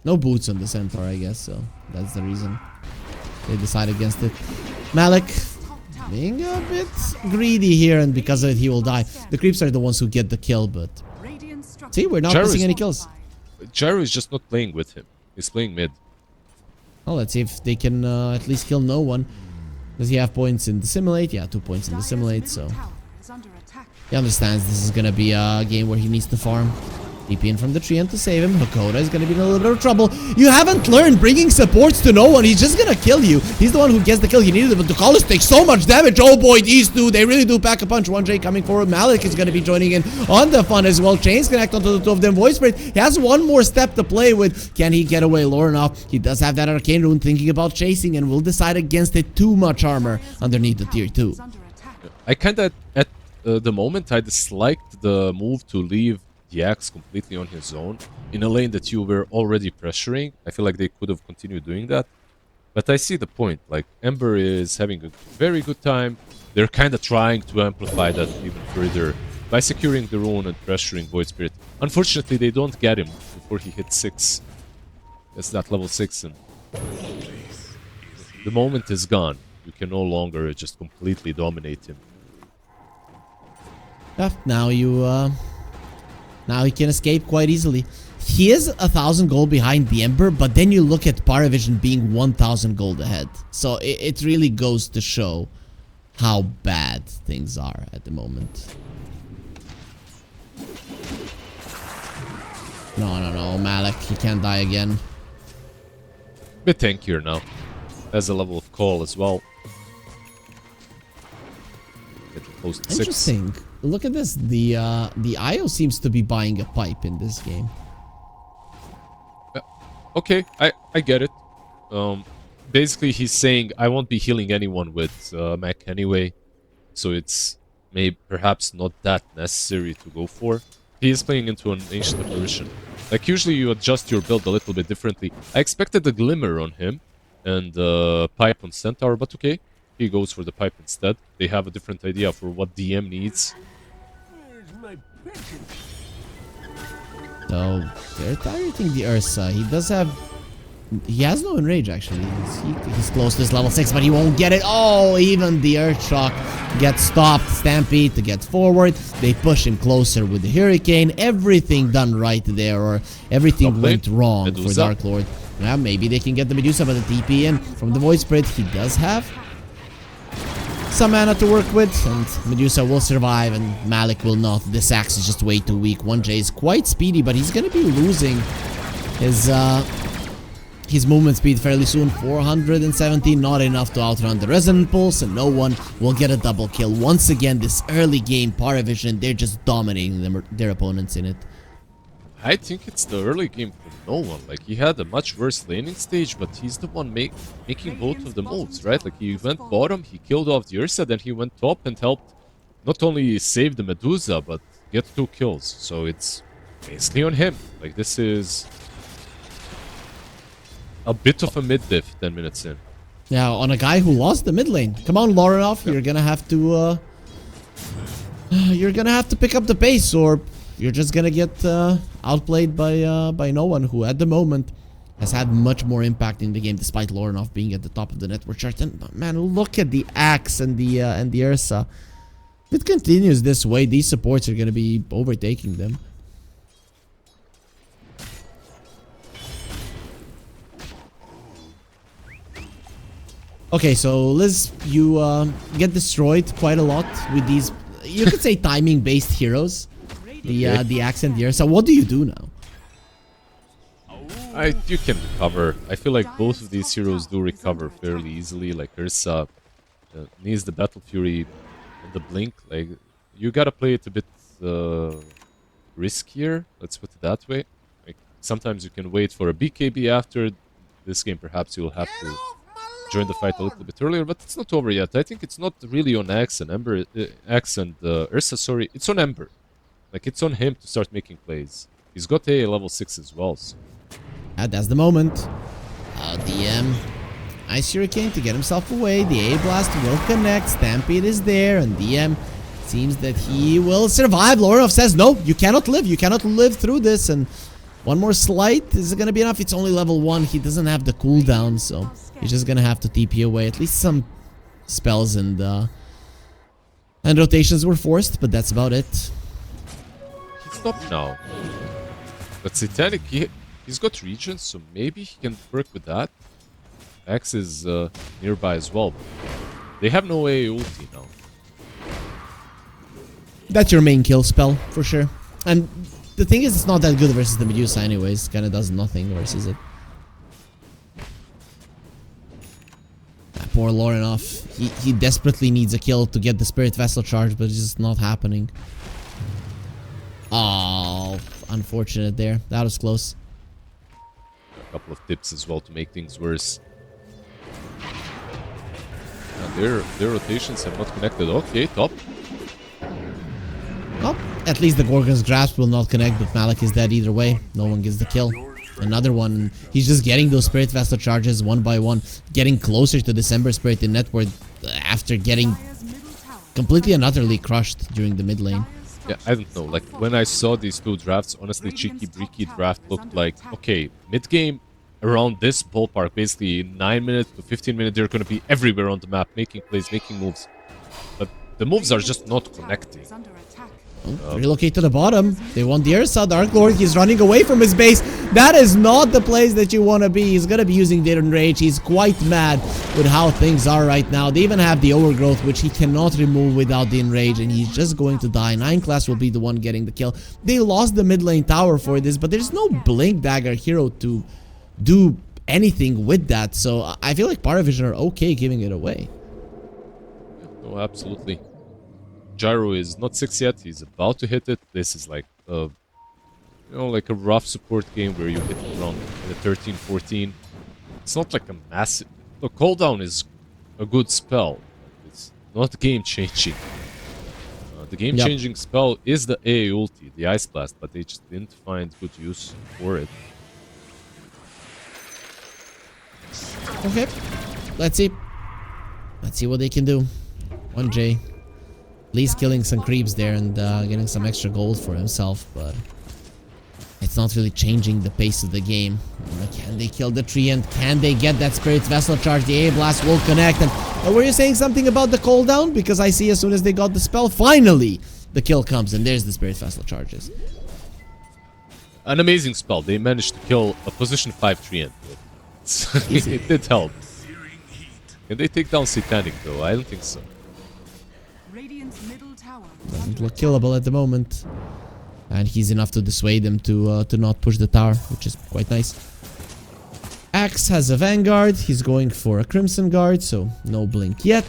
No boots on the Centaur, I guess, so that's the reason they decide against it. Malik being a bit greedy here, and because of it, he will die. The creeps are the ones who get the kill, but... See, we're not missing any kills. Gyro is just not playing with him. He's playing mid. Well, let's see if they can at least kill no one. Does he have points in Dissimulate? Yeah, 2 points in Dissimulate, so... He understands this is gonna be a game where he needs to farm. TP in from the tree and to save him. Hakoda is gonna be in a little bit of trouble. You haven't learned bringing supports to no one. He's just gonna kill you. He's the one who gets the kill he needed, but the Ducalis takes so much damage. Oh boy, these two, they really do pack a punch. 1J coming forward. Malik is gonna be joining in on the fun as well. Chains connect onto the two of them. Voice Spirit, he has one more step to play with. Can he get away? Lorinov, he does have that Arcane Rune, thinking about chasing, and will decide against it. Too much armor underneath the tier 2. I kinda, at the moment, I disliked the move to leave the axe completely on his own in a lane that you were already pressuring. I feel like they could have continued doing that, but I see the point. Like, Ember is having a very good time. They're kind of trying to amplify that even further by securing the rune and pressuring Void Spirit. Unfortunately, they don't get him before he hits 6. That's that level 6, and the moment is gone. You can no longer just completely dominate him. Yeah, now he can escape quite easily. He is 1,000 gold behind the Ember, but then you look at PARIVISION being 1,000 gold ahead. So it really goes to show how bad things are at the moment. No, Malik, he can't die again. Bit tankier now. Has a level of call as well. Getting close to 6. Interesting. Look at this. The IO seems to be buying a pipe in this game. Okay, I get it. Basically, he's saying I won't be healing anyone with mech anyway, so it's perhaps not that necessary to go for. He is playing into an Ancient Apparition. Like, usually you adjust your build a little bit differently. I expected a Glimmer on him and pipe on Centaur, but okay. He goes for the pipe instead. They have a different idea for what DM needs. So, they're targeting the Ursa. He does have... He has no enrage, actually. He's close to this level 6, but he won't get it. Oh, even the Earthshock gets stopped. Stampede to get forward. They push him closer with the Hurricane. Everything done right there, or everything went wrong for Dark Lord. Yeah, maybe they can get the Medusa, but the TP in from the Void Spirit, he does have some mana to work with, and Medusa will survive and Malik will not. This axe is just way too weak. 1J is quite speedy, but he's gonna be losing his movement speed fairly soon. 417, not enough to outrun the Resonant Pulse, and no one will get a double kill. Once again, this early game PARIVISION, they're just dominating their opponents in it. I think it's the early game for no one. Like, he had a much worse laning stage, but he's the one making both of the moves, right? Like, he went bottom, he killed off the Ursa, then he went top and helped not only save the Medusa, but get 2 kills. So it's basically on him. Like, this is a bit of a mid-diff 10 minutes in. Yeah, on a guy who lost the mid lane. Come on, Lorinov, you're gonna have to pick up the pace, or you're just gonna get outplayed by no one, who at the moment has had much more impact in the game, despite Lorinov being at the top of the network chart. And man, look at the Axe and the Ursa. If it continues this way, these supports are gonna be overtaking them. Okay, so Liz, you get destroyed quite a lot with these, you could say, timing-based heroes. The Axe and the Ursa. What do you do now? You can recover. I feel like both of these heroes do recover fairly easily. Like, Ursa needs the Battle Fury and the Blink. Like, you gotta play it a bit riskier, let's put it that way. Like, sometimes you can wait for a BKB after. This game, perhaps you'll have to join the fight a little bit earlier, but it's not over yet. I think it's not really on Axe and Ursa, sorry. It's on Ember. Like, it's on him to start making plays. He's got a level 6 as well, so. That's the moment. DM. Ice Hurricane to get himself away. The A-Blast will connect. Stampede is there, and DM seems that he will survive. Lorinov says, no, you cannot live. You cannot live through this, and One more slight. Is it gonna be enough? It's only level 1. He doesn't have the cooldown, so he's just gonna have to TP away. At least some spells and rotations were forced, but that's about it. He's stopped now. But Satanic, he's got regions, so maybe he can work with that. Axe is nearby as well. They have no AA ulti now. That's your main kill spell, for sure. And the thing is, it's not that good versus the Medusa anyways. Kinda does nothing versus it. Poor Lorinov. He desperately needs a kill to get the Spirit Vessel charge, but it's just not happening. Oh, unfortunate there. That was close. A couple of tips as well to make things worse. And their rotations have not connected. Okay, top. Well, at least the Gorgon's Grasp will not connect, but Malik is dead either way. No one gets the kill. Another one. He's just getting those Spirit Vessel charges one by one. Getting closer to December Spirit in network after getting completely and utterly crushed during the mid lane. Yeah, I don't know. Like, when I saw these two drafts, honestly, Cheeky Breaky draft looked like, okay, mid-game around this ballpark, basically 9 minutes to 15 minutes, they're going to be everywhere on the map, making plays, making moves. But the moves are just not connecting. Relocate to the bottom. They want the Ursa. Dark Lord, he's running away from his base. That is not the place that you want to be. He's going to be using the Enrage. He's quite mad with how things are right now. They even have the Overgrowth, which he cannot remove without the Enrage, and he's just going to die. 9 class will be the one getting the kill. They lost the mid lane tower for this, but there's no Blink Dagger hero to do anything with that. So I feel like PARIVISION are okay giving it away. No, absolutely. Gyro is not 6 yet, he's about to hit it. This is like you know, like a rough support game where you hit around the 13, 14. It's not like a massive... Look, cooldown is a good spell. It's not game-changing. The game-changing spell is the AA ulti, the Ice Blast, but they just didn't find good use for it. Okay, let's see. Let's see what they can do. 1J. At least killing some creeps there and getting some extra gold for himself, but it's not really changing the pace of the game. Can they kill the tree and can they get that Spirit Vessel charge? The A Blast will connect. And were you saying something about the cooldown? Because I see as soon as they got the spell, finally the kill comes and there's the Spirit Vessel charges. An amazing spell. They managed to kill a position 5 treant. It did help. Can they take down Satanic though? I don't think so. Doesn't look killable at the moment. And he's enough to dissuade them to not push the tower, which is quite nice. Axe has a Vanguard. He's going for a Crimson Guard, so no blink yet.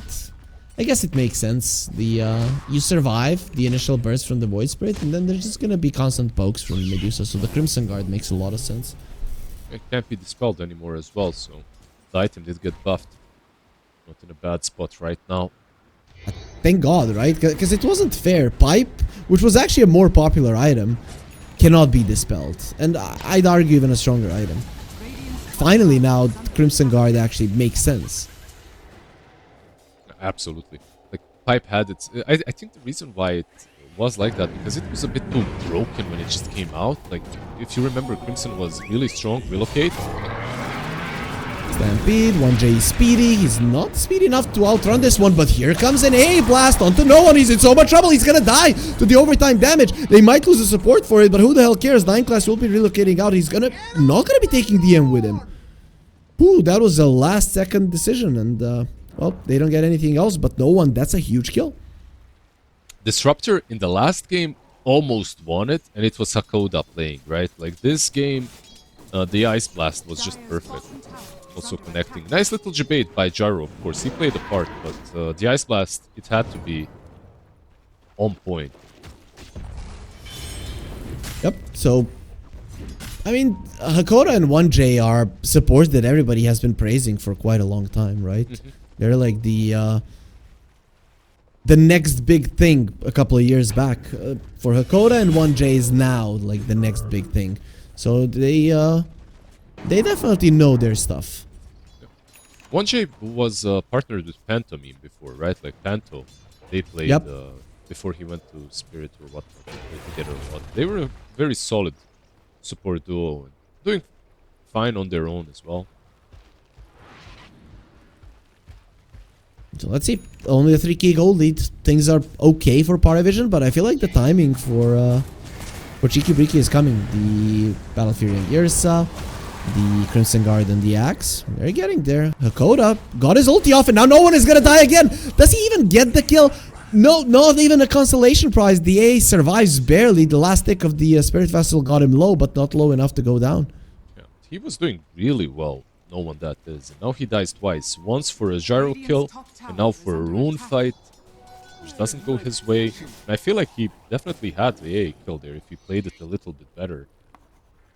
I guess it makes sense. You survive the initial burst from the Void Spirit, and then there's just gonna be constant pokes from Medusa, so the Crimson Guard makes a lot of sense. It can't be dispelled anymore as well, so the item did get buffed. Not in a bad spot right now. Thank God, right? Because it wasn't fair. Pipe, which was actually a more popular item, cannot be dispelled. And I'd argue even a stronger item. Finally now, Crimson Guard actually makes sense. Absolutely. Like, Pipe had its... I think the reason why it was like that, because it was a bit too broken when it just came out. Like, if you remember, Crimson was really strong. Relocate. Stampede, 1J is speedy. He's not speedy enough to outrun this one, but here comes an A Blast onto no one. He's in so much trouble. He's gonna die to the overtime damage. They might lose the support for it, but who the hell cares? 9 class will be relocating out. He's not gonna be taking DM with him. Ooh, that was a last second decision, and well, they don't get anything else, but no one. That's a huge kill. Disruptor in the last game almost won it, and it was Hakoda playing, right? Like, this game, the Ice Blast was just perfect. Also connecting. Nice little debate by Gyro, of course. He played a part, but the Ice Blast, it had to be on point. Yep, so... I mean, Hakoda and 1J are supports that everybody has been praising for quite a long time, right? They're like the next big thing a couple of years back. For Hakoda and 1J is now like the next big thing. So they definitely know their stuff. 1J was partnered with Pantomime before, right? Like Panto, they played before he went to Spirit or what, together or what. They were very solid support duo and doing fine on their own as well. So let's see. Only a 3k gold lead. Things are okay for PARIVISION, but I feel like the timing for Cheeky Breeky is coming. The Battle Fury and Ursa, the Crimson Guard and the Axe. They're getting there. Hakoda got his ulti off and now no one is gonna die again. Does he even get the kill? No, not even a consolation prize. The A survives barely. The last tick of the Spirit Vessel got him low, but not low enough to go down. Yeah, he was doing really well. No one that is. And now he dies twice. Once for a gyro kill, and now for a rune fight, which doesn't go his way. And I feel like he definitely had the A kill there if he played it a little bit better.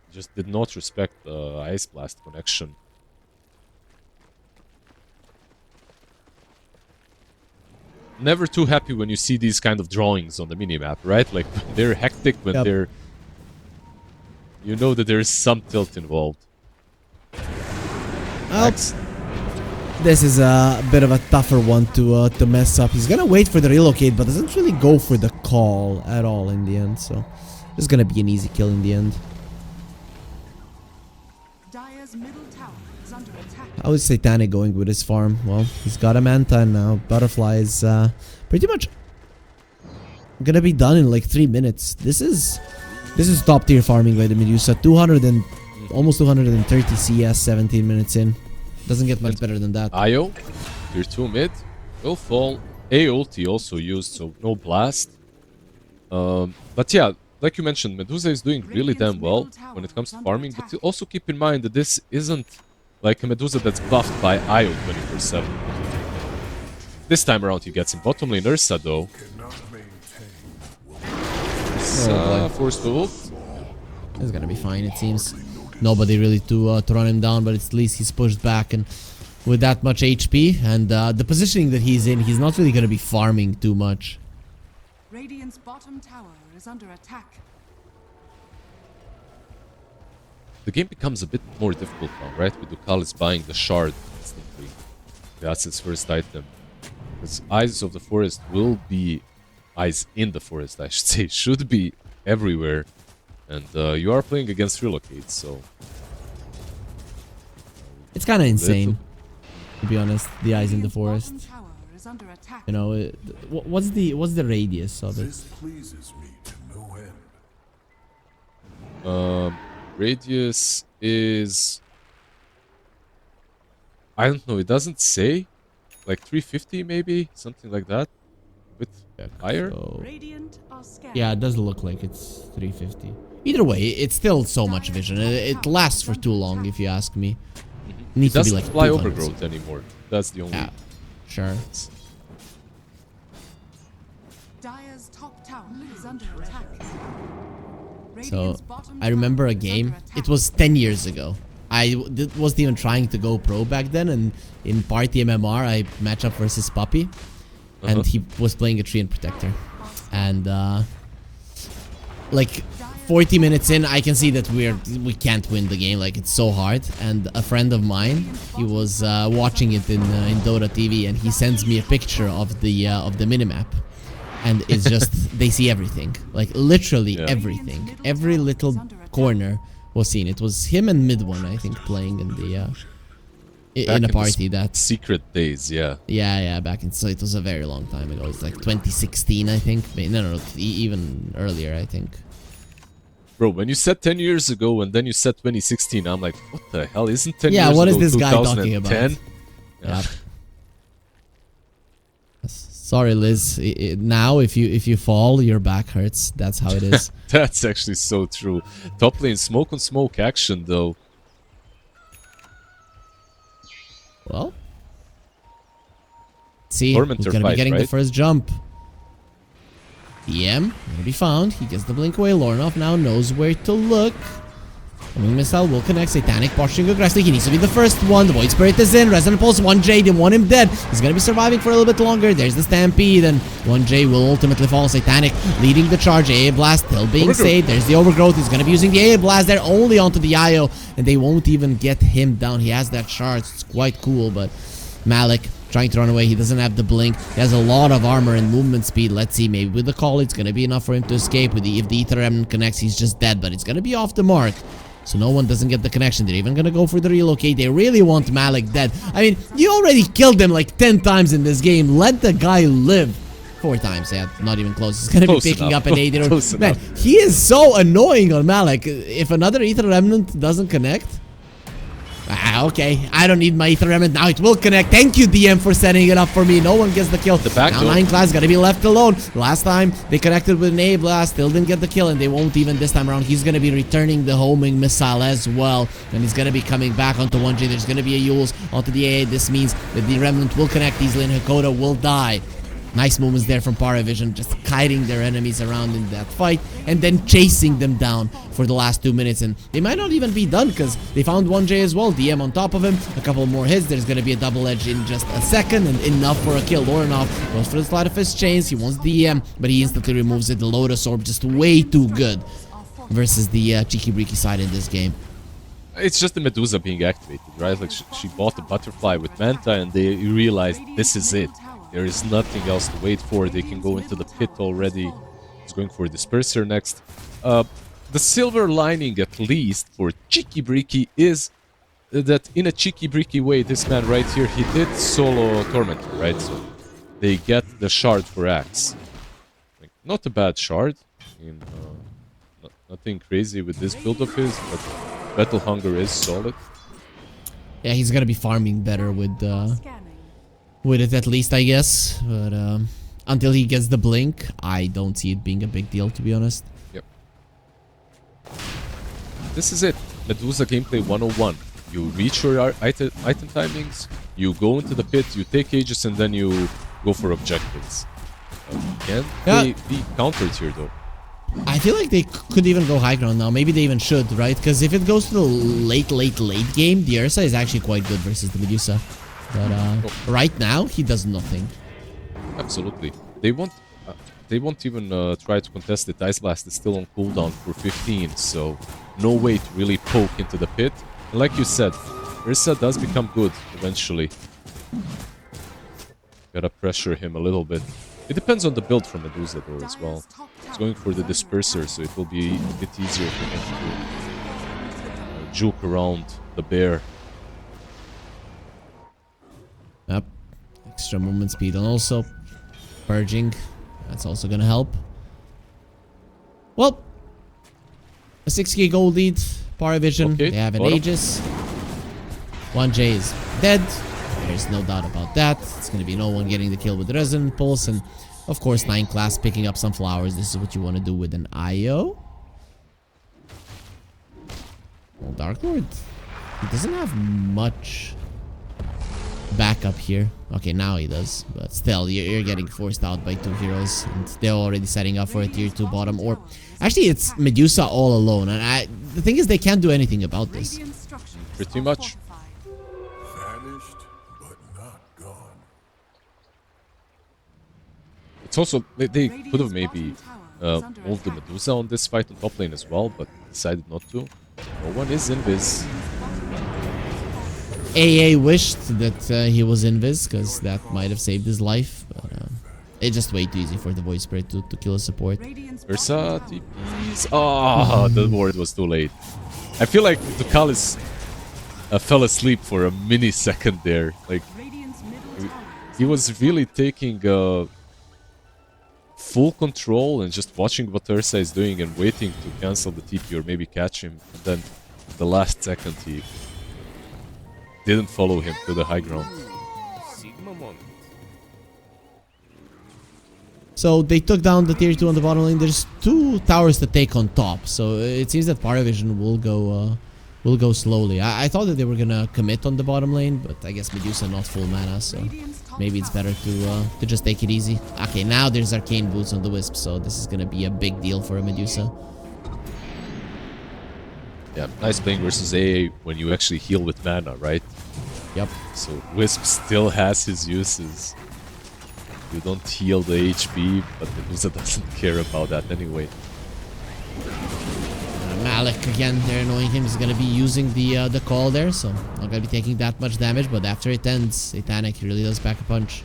He just did not respect the Ice Blast connection. Never too happy when you see these kind of drawings on the minimap, right? Like, they're hectic, when they're... You know that there's some tilt involved. This is a bit of a tougher one to mess up. He's gonna wait for the relocate, but doesn't really go for the call at all in the end. So it's gonna be an easy kill in the end. How is Satanic going with his farm? Well, he's got a Manta now. Butterfly is pretty much gonna be done in like 3 minutes. This is top tier farming by the Medusa. 200 and almost 230 CS, 17 minutes in. Doesn't get much better than that. Io, tier 2 mid, will fall. A ulti also used, so no blast. But yeah, like you mentioned, Medusa is doing really damn well when it comes to farming. But also keep in mind that this isn't like a Medusa that's buffed by Io 24/7. This time around he gets in bottom lane Ursa though. Forced ult. It's gonna be fine, it seems. Nobody really to run him down, but at least he's pushed back, and with that much HP and the positioning that he's in, he's not really gonna be farming too much. Radiant's bottom tower is under attack. The game becomes a bit more difficult now, right? With Ducalis buying the shard instantly. That's his first item. Because Eyes of the Forest will be... Eyes in the Forest, I should say. Should be everywhere. And you are playing against relocates, so... It's kind of insane, to be honest, the Eyes in the Forest. You know, what's the radius of it? This pleases me to no end. Radius is... I don't know, it doesn't say. Like 350 maybe? Something like that? Bit higher? So, yeah, it doesn't look like it's 350. Either way, it's still so much vision. It lasts for too long, if you ask me. It needs to be like fly 200. overgrowth anymore. That's the only... Yeah, sure. Dire's top tower is under attack. So, I remember a game. It was 10 years ago. I wasn't even trying to go pro back then, and in party MMR, I match up versus Puppy. And he was playing a Treant Protector. And, like... 40 minutes in, I can see that we can't win the game. Like, it's so hard. And a friend of mine, he was watching it in Dota TV, and he sends me a picture of the minimap, and it's just they see everything, like literally everything. Every little corner was seen. It was him and Mid One, I think, playing in the in a party that secret days. Yeah, back in, so it was a very long time ago. It's like 2016, I think. No, even earlier, I think. Bro, when you said 10 years ago and then you said 2016, I'm like, what the hell? Isn't 10 years Yeah, ago what is this guy talking about? 2010? Yeah. Sorry, Liz. Now, if you fall, your back hurts. That's how it is. That's actually so true. Top lane smoke on smoke action, though. Well, see, who's gonna be getting the first jump? PM, gonna be found. He gets the blink away. Lornov now knows where to look. Homing missile will connect. Satanic pushing aggressively. He needs to be the first one. The Void Spirit is in. Resonant Pulse. 1J. They want him dead. He's gonna be surviving for a little bit longer. There's the Stampede, and 1J will ultimately fall. Satanic leading the charge. AA Blast still being saved. There's the Overgrowth. He's gonna be using the AA Blast there only onto the IO, and they won't even get him down. He has that charge. It's quite cool, but Malik trying to run away. He doesn't have the blink. He has a lot of armor and movement speed. Let's see, maybe with the call, it's going to be enough for him to escape. If the Ether Remnant connects, he's just dead, but it's going to be off the mark. So no one doesn't get the connection. They're even going to go for the relocate. They really want Malik dead. I mean, you already killed him like 10 times in this game. Let the guy live. 4 times, yeah, not even close. He's going to be picking up an 8. Man, he is so annoying on Malik. If another Ether Remnant doesn't connect... okay, I don't need my Ether Remnant. Now it will connect. Thank you, DM, for setting it up for me. No one gets the kill. Now 9 class gotta be left alone. Last time, they connected with an A blast. Still didn't get the kill, and they won't even this time around. He's gonna be returning the homing missile as well. And he's gonna be coming back onto 1J. There's gonna be a Yules onto the AA. This means that the Remnant will connect easily, and Hakoda will die. Nice movements there from PARIVISION, just kiting their enemies around in that fight and then chasing them down for the last 2 minutes. And they might not even be done because they found 1J as well. DM on top of him, a couple more hits. There's going to be a double edge in just a second and enough for a kill. Lorenov goes for the slide of his chains. He wants DM, but he instantly removes it. The Lotus Orb just way too good versus the Cheeky Breaky side in this game. It's just the Medusa being activated, right? Like she bought the butterfly with Manta and they realized this is it. There is nothing else to wait for. They can go into the pit already. He's going for Disperser next. The silver lining, at least, for Cheeky Breaky is that in a Cheeky Breaky way, this man right here, he did solo Tormentor, right? So they get the shard for Axe. Like, not a bad shard. I mean, nothing crazy with this build of his, but Battle Hunger is solid. Yeah, he's gonna be farming better with it at least, I guess. But until he gets the blink, I don't see it being a big deal, to be honest. Yep. This is it. Medusa gameplay 101. You reach your item timings, you go into the pit, you take Aegis, and then you go for objectives. Can they be countered here, though? I feel like they could even go high ground now. Maybe they even should, right? Because if it goes to the late game, the Ursa is actually quite good versus the Medusa. But right now, he does nothing. Absolutely. They won't even try to contest it. Ice Blast is still on cooldown for 15, so no way to really poke into the pit. And like you said, Ursa does become good eventually. Gotta pressure him a little bit. It depends on the build from Medusa though as well. He's going for the Disperser, so it will be a bit easier for him to juke around the bear. Yep. Extra movement speed and also purging. That's also gonna help. Well, a 6k gold lead. PARIVISION. Okay, they have an Aegis. 1J is dead. There's no doubt about that. It's gonna be no one getting the kill with the Resonant Pulse, and of course 9 class picking up some flowers. This is what you want to do with an IO. Well, Dark Lord, he doesn't have much backup here. Okay, now he does, but still, you're getting forced out by 2 heroes, and they're already setting up for a tier 2 bottom. Or actually, it's Medusa all alone, and the thing is, they can't do anything about this. Pretty much. Vanished, but not gone. It's also they could have maybe moved the Medusa on this fight on top lane as well, but decided not to. No one is invis. AA wished that he was invis, because that might have saved his life. But it's just way too easy for the Void Spirit to kill a support. Ursa TPs. Oh, the ward was too late. I feel like Ducalis fell asleep for a millisecond there. Like he was really taking full control and just watching what Ursa is doing and waiting to cancel the TP or maybe catch him. And then the last second he didn't follow him to the high ground. So they took down the tier 2 on the bottom lane. There's 2 towers to take on top, so it seems that PARIVISION will go slowly. I thought that they were gonna commit on the bottom lane, but I guess Medusa not full mana, so maybe it's better to just take it easy. Okay, now there's Arcane Boots on the Wisp, so this is gonna be a big deal for a Medusa. Yeah, nice playing versus AA when you actually heal with mana, right? Yep. So Wisp still has his uses. You don't heal the HP, but Medusa doesn't care about that anyway. Malik again, they're annoying him. He's gonna be using the call there, so not gonna be taking that much damage. But after it ends, Satanic really does pack a punch.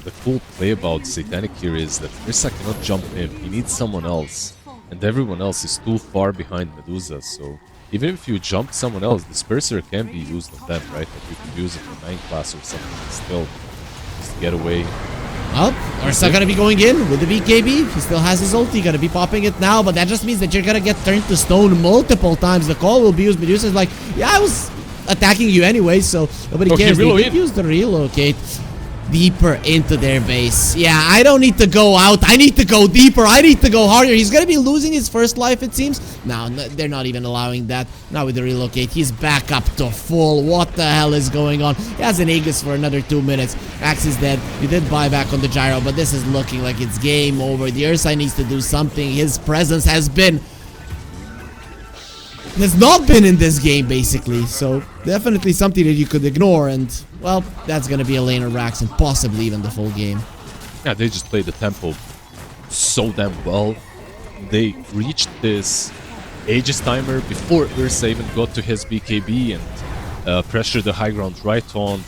The cool play about Satanic here is that Rissa cannot jump him. He needs someone else, and everyone else is too far behind Medusa. So even if you jump someone else, Disperser can be used on them, right? Like you could use it for 9 class or something, and still just get away. Well, Ursa gonna be going in with the BKB. He still has his ulti, gonna be popping it now, but that just means that you're gonna get turned to stone multiple times. The call will be used. Medusa's like, yeah, I was attacking you anyway, so nobody cares. They did use the relocate deeper into their base. Yeah, I don't need to go out. I need to go deeper. I need to go harder. He's gonna be losing his first life, it seems. No, they're not even allowing that. Now with the relocate, he's back up to full. What the hell is going on? He has an Aegis for another 2 minutes. Axe is dead. You did buy back on the gyro, but this is looking like it's game over. The Ursa needs to do something. His presence has not been in this game, basically. So definitely something that you could ignore, and well, that's gonna be a laner Rax and possibly even the full game. Yeah, they just played the tempo so damn well. They reached this Aegis timer before Ursa even got to his BKB and pressured the high ground right on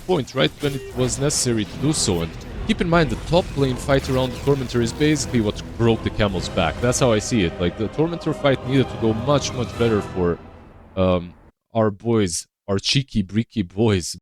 point, right when it was necessary to do so. And keep in mind, the top lane fight around the Tormentor is basically what broke the camel's back. That's how I see it. Like, the Tormentor fight needed to go much, much better for our boys, our cheeky, breaky boys,